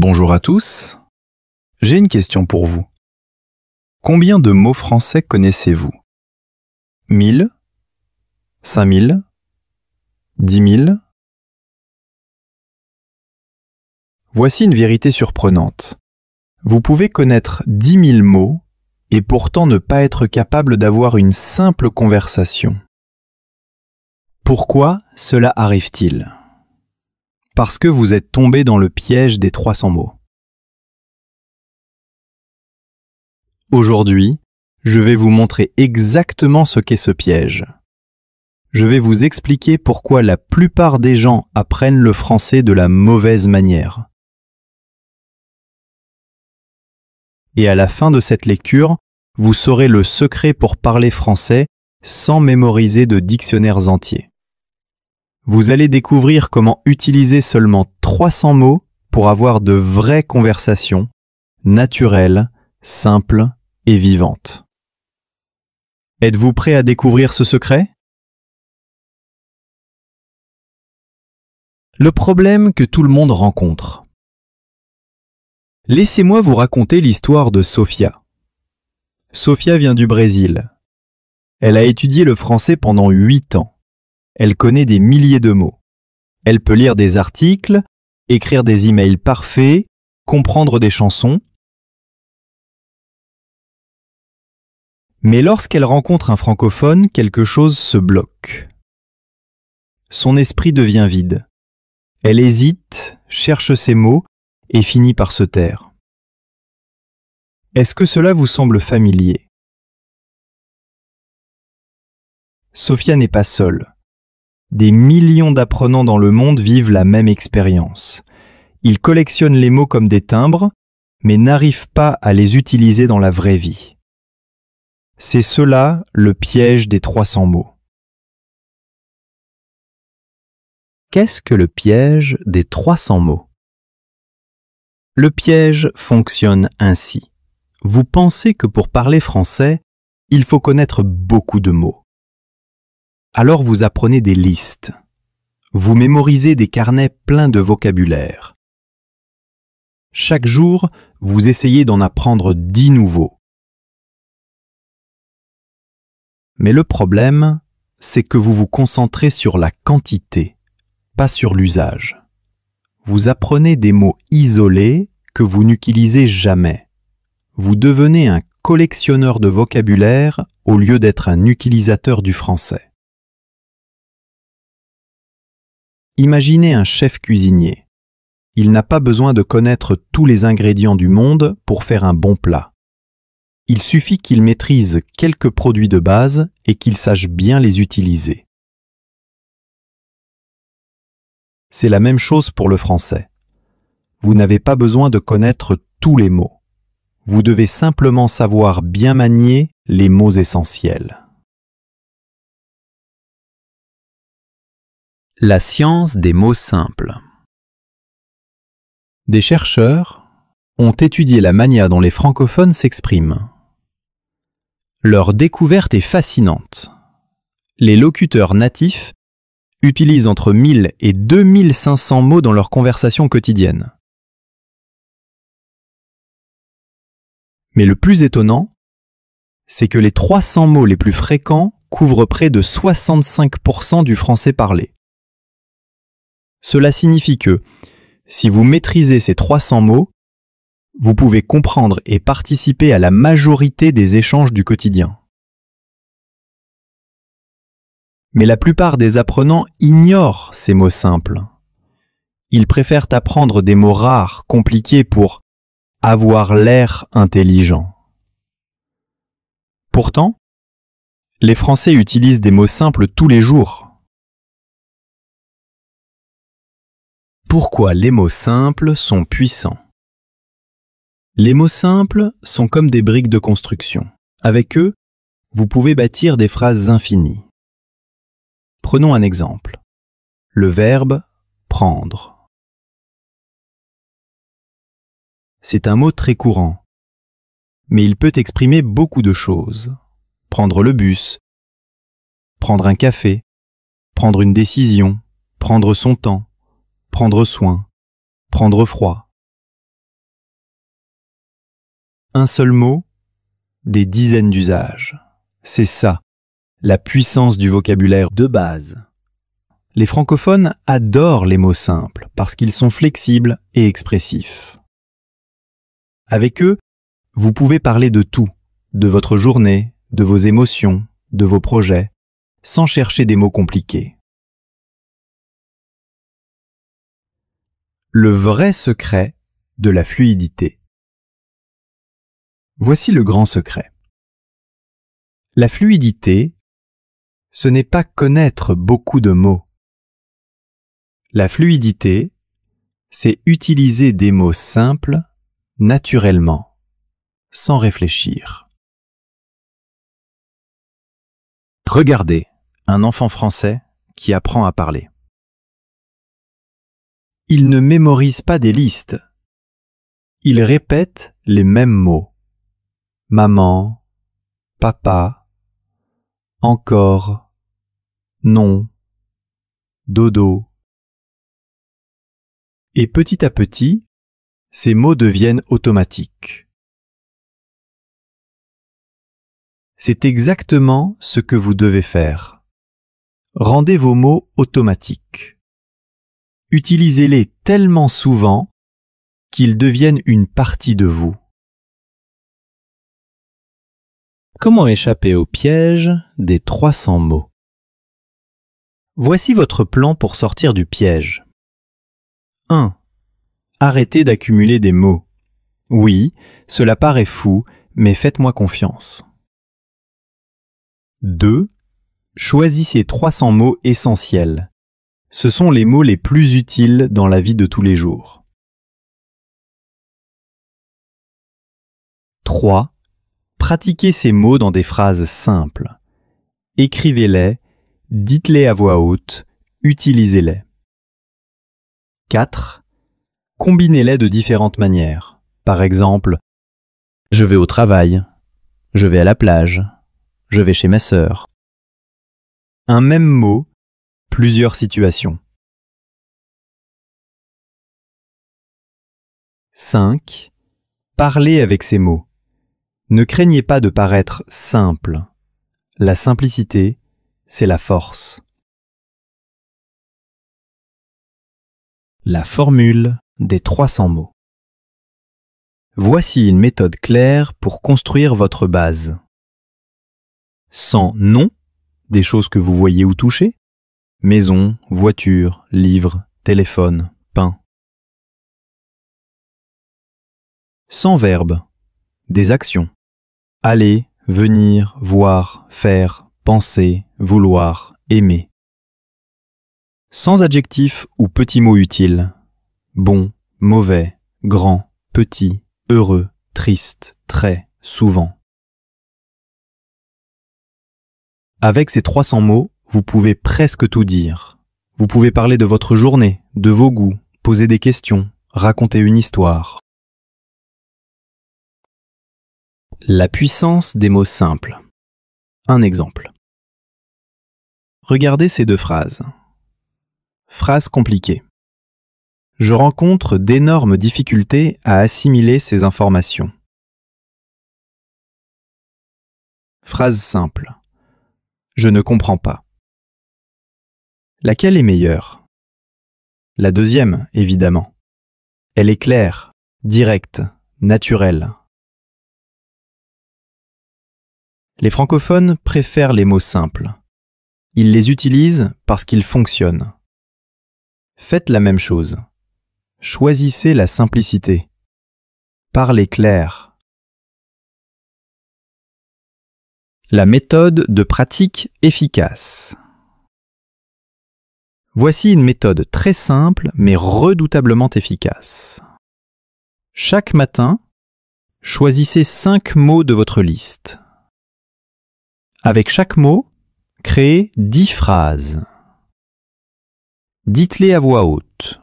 Bonjour à tous. J'ai une question pour vous. Combien de mots français connaissez-vous? 1000? 5000? 10 000? Voici une vérité surprenante. Vous pouvez connaître 10 000 mots et pourtant ne pas être capable d'avoir une simple conversation. Pourquoi cela arrive-t-il? Parce que vous êtes tombé dans le piège des 300 mots. Aujourd'hui, je vais vous montrer exactement ce qu'est ce piège. Je vais vous expliquer pourquoi la plupart des gens apprennent le français de la mauvaise manière. Et à la fin de cette lecture, vous saurez le secret pour parler français sans mémoriser de dictionnaires entiers. Vous allez découvrir comment utiliser seulement 300 mots pour avoir de vraies conversations, naturelles, simples et vivantes. Êtes-vous prêt à découvrir ce secret? Le problème que tout le monde rencontre. Laissez-moi vous raconter l'histoire de Sofia. Sofia vient du Brésil. Elle a étudié le français pendant 8 ans. Elle connaît des milliers de mots. Elle peut lire des articles, écrire des emails parfaits, comprendre des chansons. Mais lorsqu'elle rencontre un francophone, quelque chose se bloque. Son esprit devient vide. Elle hésite, cherche ses mots et finit par se taire. Est-ce que cela vous semble familier? Sofia n'est pas seule. Des millions d'apprenants dans le monde vivent la même expérience. Ils collectionnent les mots comme des timbres, mais n'arrivent pas à les utiliser dans la vraie vie. C'est cela le piège des 300 mots. Qu'est-ce que le piège des 300 mots? Le piège fonctionne ainsi. Vous pensez que pour parler français, il faut connaître beaucoup de mots. Alors vous apprenez des listes. Vous mémorisez des carnets pleins de vocabulaire. Chaque jour, vous essayez d'en apprendre 10 nouveaux. Mais le problème, c'est que vous vous concentrez sur la quantité, pas sur l'usage. Vous apprenez des mots isolés que vous n'utilisez jamais. Vous devenez un collectionneur de vocabulaire au lieu d'être un utilisateur du français. Imaginez un chef cuisinier. Il n'a pas besoin de connaître tous les ingrédients du monde pour faire un bon plat. Il suffit qu'il maîtrise quelques produits de base et qu'il sache bien les utiliser. C'est la même chose pour le français. Vous n'avez pas besoin de connaître tous les mots. Vous devez simplement savoir bien manier les mots essentiels. La science des mots simples. Des chercheurs ont étudié la manière dont les francophones s'expriment. Leur découverte est fascinante. Les locuteurs natifs utilisent entre 1000 et 2500 mots dans leur conversation quotidienne. Mais le plus étonnant, c'est que les 300 mots les plus fréquents couvrent près de 65% du français parlé. Cela signifie que, si vous maîtrisez ces 300 mots, vous pouvez comprendre et participer à la majorité des échanges du quotidien. Mais la plupart des apprenants ignorent ces mots simples. Ils préfèrent apprendre des mots rares, compliqués pour avoir l'air intelligent. Pourtant, les Français utilisent des mots simples tous les jours. Pourquoi les mots simples sont puissants? Les mots simples sont comme des briques de construction. Avec eux, vous pouvez bâtir des phrases infinies. Prenons un exemple. Le verbe « prendre ». C'est un mot très courant, mais il peut exprimer beaucoup de choses. Prendre le bus, prendre un café, prendre une décision, prendre son temps, prendre soin, prendre froid. Un seul mot, des dizaines d'usages. C'est ça, la puissance du vocabulaire de base. Les francophones adorent les mots simples parce qu'ils sont flexibles et expressifs. Avec eux, vous pouvez parler de tout, de votre journée, de vos émotions, de vos projets, sans chercher des mots compliqués. Le vrai secret de la fluidité. Voici le grand secret. La fluidité, ce n'est pas connaître beaucoup de mots. La fluidité, c'est utiliser des mots simples, naturellement, sans réfléchir. Regardez un enfant français qui apprend à parler. Il ne mémorise pas des listes. Il répète les mêmes mots. Maman, papa, encore, non, dodo. Et petit à petit, ces mots deviennent automatiques. C'est exactement ce que vous devez faire. Rendez vos mots automatiques. Utilisez-les tellement souvent qu'ils deviennent une partie de vous. Comment échapper au piège des 300 mots? Voici votre plan pour sortir du piège. 1. Arrêtez d'accumuler des mots. Oui, cela paraît fou, mais faites-moi confiance. 2. Choisissez 300 mots essentiels. Ce sont les mots les plus utiles dans la vie de tous les jours. 3. Pratiquez ces mots dans des phrases simples. Écrivez-les, dites-les à voix haute, utilisez-les. 4. Combinez-les de différentes manières. Par exemple, je vais au travail, je vais à la plage, je vais chez ma sœur. Un même mot, plusieurs situations. 5. Parlez avec ces mots. Ne craignez pas de paraître simple. La simplicité, c'est la force. La formule des 300 mots. Voici une méthode claire pour construire votre base. Sans nom, des choses que vous voyez ou touchez, maison, voiture, livre, téléphone, pain. Sans verbe, des actions. Aller, venir, voir, faire, penser, vouloir, aimer. Sans adjectif ou petit mot utile. Bon, mauvais, grand, petit, heureux, triste, très, souvent. Avec ces 300 mots, vous pouvez presque tout dire. Vous pouvez parler de votre journée, de vos goûts, poser des questions, raconter une histoire. La puissance des mots simples. Un exemple. Regardez ces deux phrases. Phrase compliquée. Je rencontre d'énormes difficultés à assimiler ces informations. Phrase simple. Je ne comprends pas. Laquelle est meilleure? La deuxième, évidemment. Elle est claire, directe, naturelle. Les francophones préfèrent les mots simples. Ils les utilisent parce qu'ils fonctionnent. Faites la même chose. Choisissez la simplicité. Parlez clair. La méthode de pratique efficace. Voici une méthode très simple mais redoutablement efficace. Chaque matin, choisissez 5 mots de votre liste. Avec chaque mot, créez 10 phrases. Dites-les à voix haute.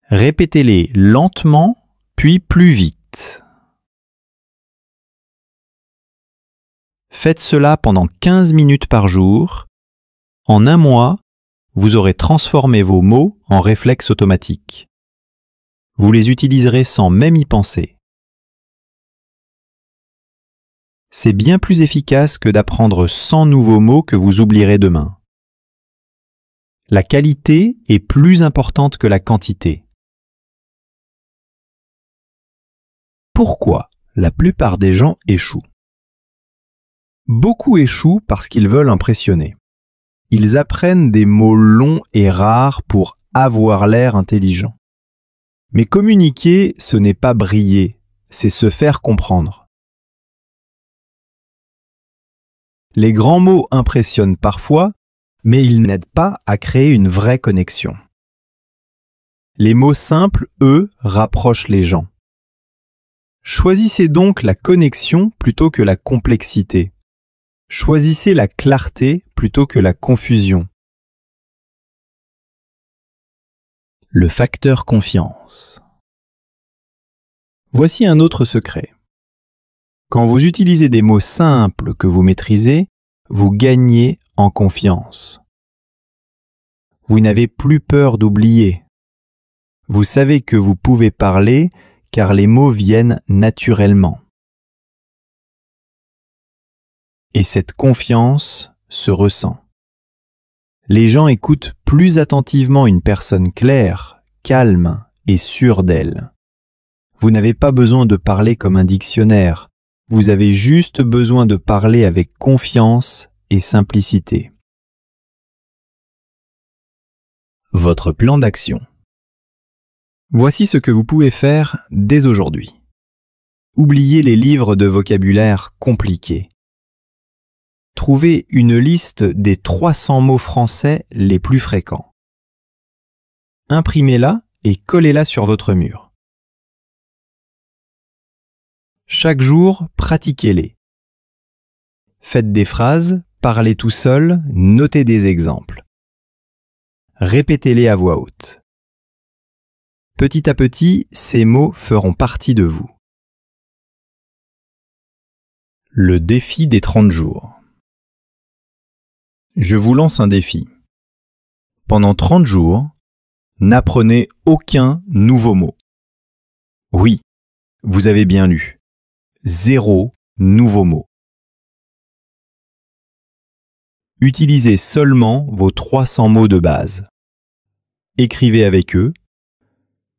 Répétez-les lentement, puis plus vite. Faites cela pendant 15 minutes par jour. En un mois, vous aurez transformé vos mots en réflexes automatiques. Vous les utiliserez sans même y penser. C'est bien plus efficace que d'apprendre 100 nouveaux mots que vous oublierez demain. La qualité est plus importante que la quantité. Pourquoi la plupart des gens échouent? Beaucoup échouent parce qu'ils veulent impressionner. Ils apprennent des mots longs et rares pour avoir l'air intelligent. Mais communiquer, ce n'est pas briller, c'est se faire comprendre. Les grands mots impressionnent parfois, mais ils n'aident pas à créer une vraie connexion. Les mots simples, eux, rapprochent les gens. Choisissez donc la connexion plutôt que la complexité. Choisissez la clarté plutôt que la confusion. Le facteur confiance. Voici un autre secret. Quand vous utilisez des mots simples que vous maîtrisez, vous gagnez en confiance. Vous n'avez plus peur d'oublier. Vous savez que vous pouvez parler car les mots viennent naturellement. Et cette confiance se ressent. Les gens écoutent plus attentivement une personne claire, calme et sûre d'elle. Vous n'avez pas besoin de parler comme un dictionnaire, vous avez juste besoin de parler avec confiance et simplicité. Votre plan d'action. Voici ce que vous pouvez faire dès aujourd'hui. Oubliez les livres de vocabulaire compliqués. Trouvez une liste des 300 mots français les plus fréquents. Imprimez-la et collez-la sur votre mur. Chaque jour, pratiquez-les. Faites des phrases, parlez tout seul, notez des exemples. Répétez-les à voix haute. Petit à petit, ces mots feront partie de vous. Le défi des 30 jours. Je vous lance un défi. Pendant 30 jours, n'apprenez aucun nouveau mot. Oui, vous avez bien lu. 0 nouveau mot. Utilisez seulement vos 300 mots de base. Écrivez avec eux,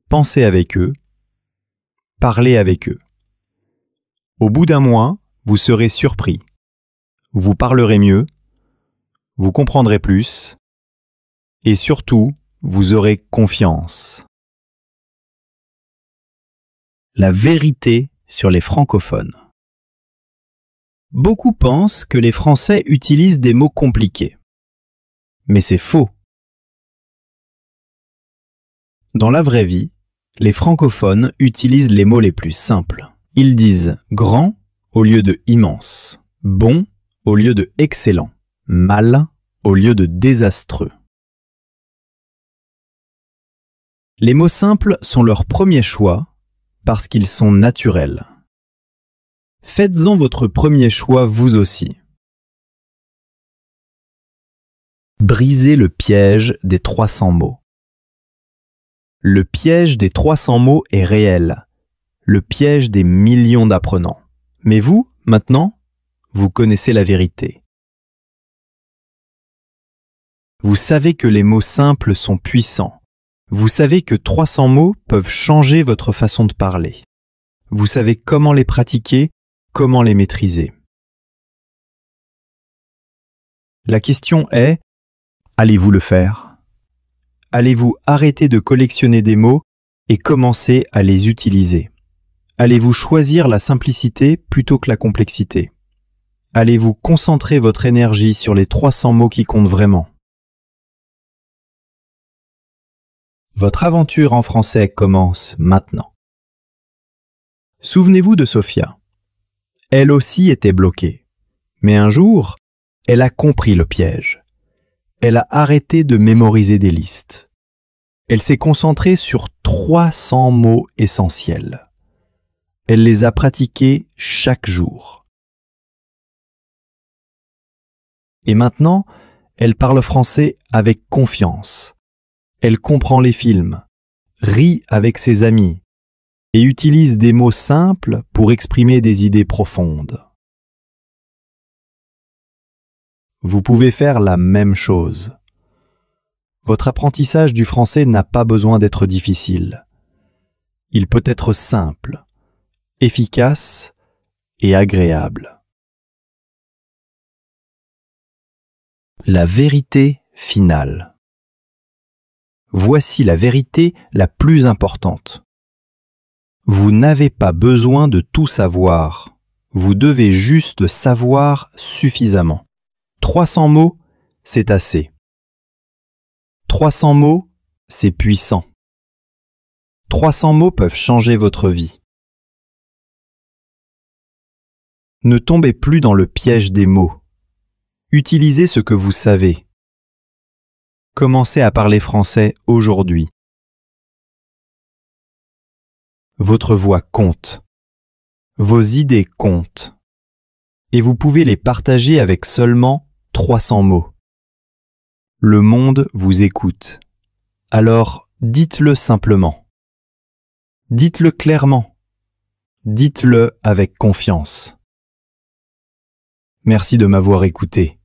pensez avec eux, parlez avec eux. Au bout d'un mois, vous serez surpris. Vous parlerez mieux, vous comprendrez plus et surtout, vous aurez confiance. La vérité sur les francophones. Beaucoup pensent que les Français utilisent des mots compliqués. Mais c'est faux. Dans la vraie vie, les francophones utilisent les mots les plus simples. Ils disent grand au lieu de immense, bon au lieu de excellent, mal au lieu de désastreux. Les mots simples sont leur premier choix parce qu'ils sont naturels. Faites-en votre premier choix vous aussi. Brisez le piège des 300 mots. Le piège des 300 mots est réel, le piège des millions d'apprenants. Mais vous, maintenant, vous connaissez la vérité. Vous savez que les mots simples sont puissants. Vous savez que 300 mots peuvent changer votre façon de parler. Vous savez comment les pratiquer, comment les maîtriser. La question est, allez-vous le faire? Allez-vous arrêter de collectionner des mots et commencer à les utiliser? Allez-vous choisir la simplicité plutôt que la complexité? Allez-vous concentrer votre énergie sur les 300 mots qui comptent vraiment? Votre aventure en français commence maintenant. Souvenez-vous de Sophia. Elle aussi était bloquée. Mais un jour, elle a compris le piège. Elle a arrêté de mémoriser des listes. Elle s'est concentrée sur 300 mots essentiels. Elle les a pratiqués chaque jour. Et maintenant, elle parle français avec confiance. Elle comprend les films, rit avec ses amis et utilise des mots simples pour exprimer des idées profondes. vous pouvez faire la même chose. Votre apprentissage du français n'a pas besoin d'être difficile. Il peut être simple, efficace et agréable. La vérité finale. Voici la vérité la plus importante. Vous n'avez pas besoin de tout savoir. Vous devez juste savoir suffisamment. 300 mots, c'est assez. 300 mots, c'est puissant. 300 mots peuvent changer votre vie. Ne tombez plus dans le piège des mots. Utilisez ce que vous savez. Commencez à parler français aujourd'hui. Votre voix compte. Vos idées comptent. Et vous pouvez les partager avec seulement 300 mots. Le monde vous écoute. Alors, dites-le simplement. Dites-le clairement. Dites-le avec confiance. Merci de m'avoir écouté.